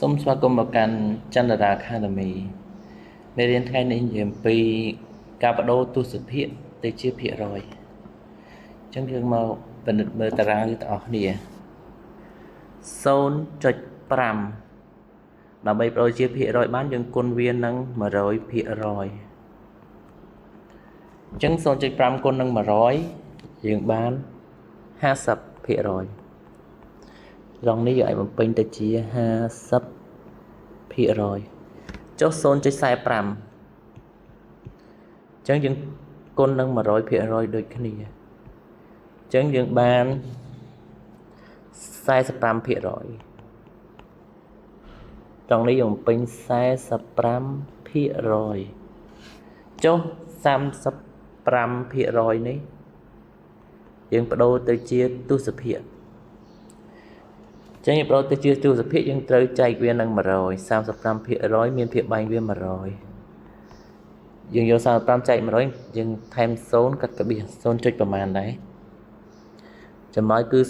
សូមស្វាគមន៍មកកាន់ចន្ទរា Academy មេរៀនថ្ងៃនេះនិយាយអំពីការបដូរទស្សភាគទៅជាភាគរយអញ្ចឹងយើងមកពិនិត្យមើលតារាងទាំងអស់គ្នា 0.5 ដើម្បីបដូរជាភាគរយបានយើងគុណវានឹង 100% អញ្ចឹង 0.5 គុណនឹង 100 យើងបាន 50% ត្រង់នេះយើងឲ្យបំពេញទៅជា 50% ចុះ 0.45 អញ្ចឹងយើងគុណនឹង 100% ដូចគ្នាអញ្ចឹងយើងបាន 45% ត្រង់នេះយើងបំពេញ 45% ចុះ 35% នេះយើងបដូរទៅជាទស្សភាគអញ្ចឹងយើងបដូរទៅជាទស្សភាគយើងត្រូវចែកវានឹង 100 35% មានភាគបែងវា 100 យើងយក35ចែក 100 យើងថែម 0 កាត់កាបៀស 0. ប្រមាណដែរចម្លើយគឺ 0.35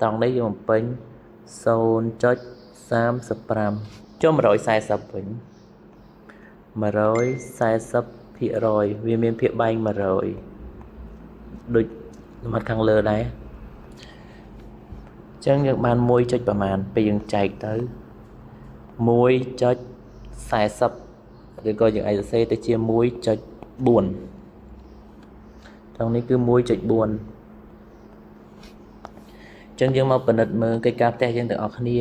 ត្រង់នេះយើងបំពេញ 0.35 ចុះ 140 វិញ 140% វាមានភាគបែង 100 ដូចលំហាត់ខាងលើដែរអញ្ចឹងយើងបាន 1. ប្រមាណពេលយើងចែកទៅ 1.40 ឬក៏យើងអាចសរសេរទៅជា 1.4 ត្រង់នេះគឺ 1.4 អញ្ចឹងយើងមកពិនិត្យមើលកិច្ចការផ្ទះយើងទាំងអស់គ្នា